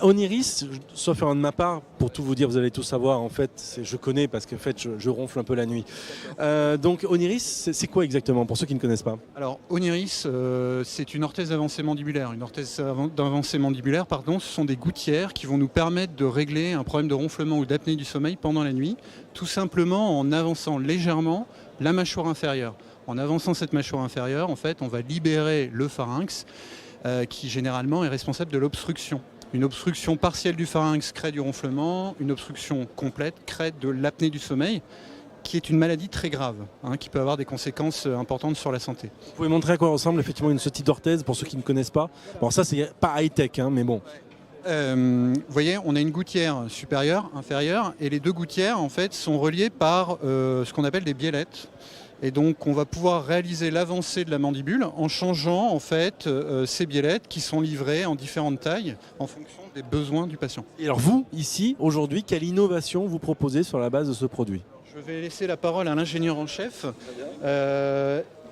Oniris, sauf erreur de ma part, pour tout vous dire, vous allez tout savoir, en fait, je connais parce que en fait, je ronfle un peu la nuit. Donc Oniris, c'est quoi exactement, pour ceux qui ne connaissent pas? Alors, Oniris, c'est une orthèse d'avancée mandibulaire. Une orthèse d'avancée mandibulaire, pardon, ce sont des gouttières qui vont nous permettre de régler un problème de ronflement ou d'apnée du sommeil pendant la nuit, tout simplement en avançant légèrement la mâchoire inférieure. En avançant cette mâchoire inférieure, en fait, on va libérer le pharynx, qui généralement est responsable de l'obstruction. Une obstruction partielle du pharynx crée du ronflement, une obstruction complète crée de l'apnée du sommeil, qui est une maladie très grave, qui peut avoir des conséquences importantes sur la santé. Vous pouvez montrer à quoi ressemble effectivement ce type d'orthèse pour ceux qui ne connaissent pas? Bon, ça c'est pas high-tech, mais bon. Vous voyez, on a une gouttière supérieure, inférieure, et les deux gouttières en fait sont reliées par ce qu'on appelle des biellettes. Et donc on va pouvoir réaliser l'avancée de la mandibule en changeant en fait ces biellettes qui sont livrées en différentes tailles en fonction des besoins du patient. Et alors vous, ici, aujourd'hui, quelle innovation vous proposez sur la base de ce produit? Je vais laisser la parole à l'ingénieur en chef.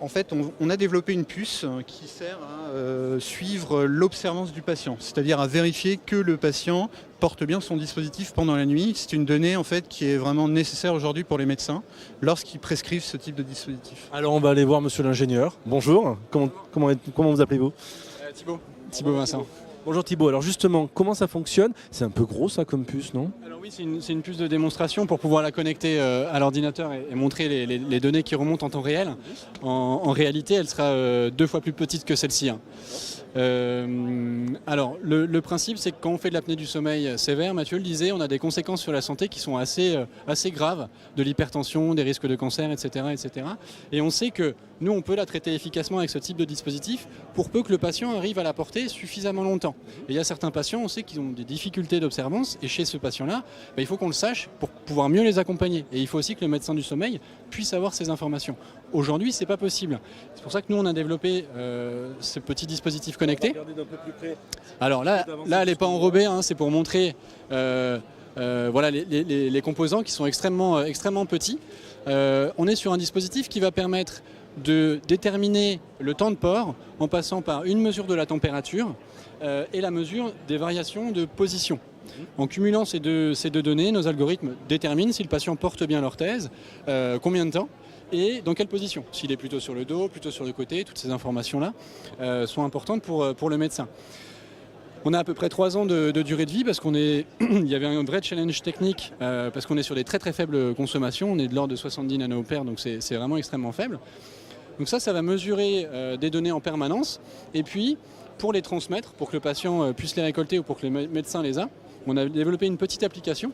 En fait, on a développé une puce qui sert à suivre l'observance du patient, c'est-à-dire à vérifier que le patient porte bien son dispositif pendant la nuit. C'est une donnée en fait qui est vraiment nécessaire aujourd'hui pour les médecins lorsqu'ils prescrivent ce type de dispositif. Alors on va aller voir monsieur l'ingénieur. Bonjour, comment vous appelez-vous? Thibaut Vincent. Bonjour Thibaut, alors justement, comment ça fonctionne? C'est un peu gros ça comme puce, non? Alors oui, c'est une puce de démonstration pour pouvoir la connecter à l'ordinateur et montrer les données qui remontent en temps réel. En réalité, elle sera 2 fois plus petite que celle-ci. Alors, le principe, c'est que quand on fait de l'apnée du sommeil sévère, Mathieu le disait, on a des conséquences sur la santé qui sont assez graves, de l'hypertension, des risques de cancer, etc., etc. Et on sait que nous, on peut la traiter efficacement avec ce type de dispositif pour peu que le patient arrive à la porter suffisamment longtemps. Et il y a certains patients, on sait qu'ils ont des difficultés d'observance, et chez ce patient-là, il faut qu'on le sache pour pouvoir mieux les accompagner. Et il faut aussi que le médecin du sommeil puisse avoir ces informations. Aujourd'hui, c'est pas possible. C'est pour ça que nous, on a développé ce petit dispositif connecté. Alors là elle n'est pas enrobée, c'est pour montrer voilà, les composants qui sont extrêmement petits. On est sur un dispositif qui va permettre de déterminer le temps de port en passant par une mesure de la température et la mesure des variations de position. En cumulant ces deux données, nos algorithmes déterminent si le patient porte bien l'orthèse, combien de temps et dans quelle position. S'il est plutôt sur le dos, plutôt sur le côté, toutes ces informations-là sont importantes pour le médecin. On a à peu près 3 ans de durée de vie parce il y avait un vrai challenge technique parce qu'on est sur des très faibles consommations. On est de l'ordre de 70 nanoampères, donc c'est vraiment extrêmement faible. Donc ça va mesurer des données en permanence. Et puis, pour les transmettre, pour que le patient puisse les récolter ou pour que le médecin les a, on a développé une petite application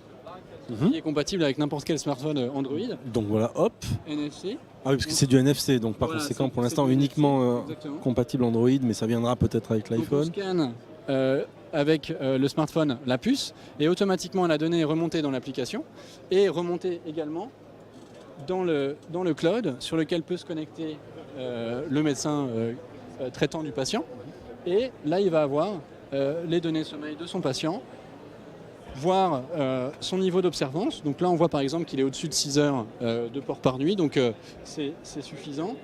qui est compatible avec n'importe quel smartphone Android. Donc voilà, hop. NFC. Ah oui, parce que c'est du NFC, donc par conséquent, pour l'instant, uniquement compatible Android, mais ça viendra peut-être avec l'iPhone. On scanne avec le smartphone la puce et automatiquement la donnée est remontée dans l'application et remontée également dans le cloud sur lequel peut se connecter le médecin traitant du patient. Et là, il va avoir les données sommeil de son patient, voir son niveau d'observance. Donc là, on voit par exemple qu'il est au-dessus de 6 heures de port par nuit, donc c'est suffisant.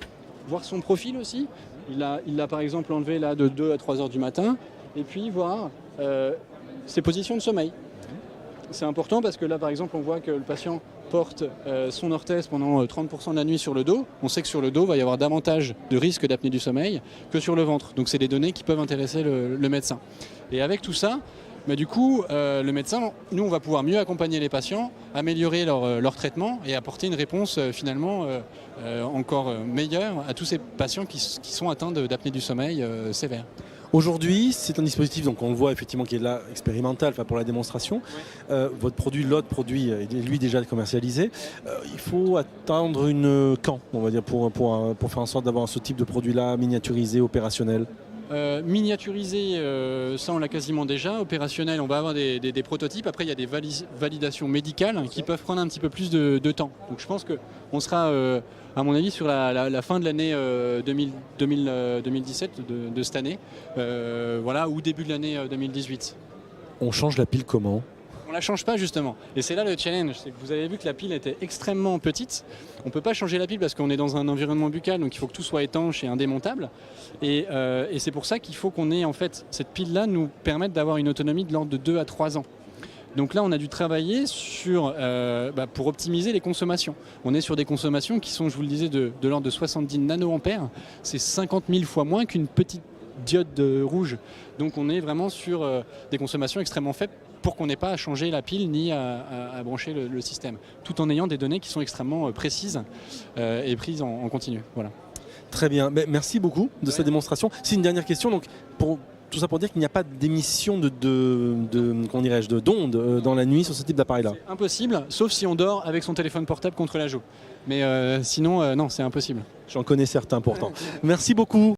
Voir son profil aussi. Il l'a par exemple enlevé là de 2 à 3 heures du matin. Et puis voir ses positions de sommeil. C'est important parce que là, par exemple, on voit que le patient porte son orthèse pendant 30% de la nuit sur le dos. On sait que sur le dos, il va y avoir davantage de risques d'apnée du sommeil que sur le ventre. Donc c'est des données qui peuvent intéresser le médecin. Et avec tout ça, du coup, le médecin, nous, on va pouvoir mieux accompagner les patients, améliorer leur traitement et apporter une réponse finalement encore meilleure à tous ces patients qui sont atteints d'apnée du sommeil sévère. Aujourd'hui, c'est un dispositif, donc on le voit effectivement qui est là expérimental, pour la démonstration. Votre produit, l'autre produit, est lui déjà commercialisé. Il faut attendre quand, on va dire, pour faire en sorte d'avoir ce type de produit-là miniaturisé, opérationnel? Miniaturisé, ça on l'a quasiment déjà. Opérationnel, on va avoir des prototypes. Après, il y a des validations médicales qui peuvent prendre un petit peu plus de temps. Donc je pense qu'on sera, à mon avis, sur la fin de l'année 2017 de cette année, voilà, ou début de l'année 2018. On change la pile comment? la change pas justement. Et c'est là le challenge, c'est que vous avez vu que la pile était extrêmement petite. On ne peut pas changer la pile parce qu'on est dans un environnement buccal, donc il faut que tout soit étanche et indémontable. Et c'est pour ça qu'il faut qu'on ait en fait cette pile-là nous permette d'avoir une autonomie de l'ordre de 2 à 3 ans. Donc là, on a dû travailler pour optimiser les consommations. On est sur des consommations qui sont, je vous le disais, de l'ordre de 70 nanoampères. C'est 50 000 fois moins qu'une petite diode rouge. Donc on est vraiment sur des consommations extrêmement faibles pour qu'on n'ait pas à changer la pile ni à brancher le système, tout en ayant des données qui sont extrêmement précises et prises en continu. Voilà. Très bien, merci beaucoup de cette démonstration. C'est une dernière question, donc tout ça pour dire qu'il n'y a pas d'émission d'ondes dans la nuit sur ce type d'appareil-là. C'est impossible, sauf si on dort avec son téléphone portable contre la joue. Mais sinon, non, c'est impossible. J'en connais certains pourtant. Merci beaucoup.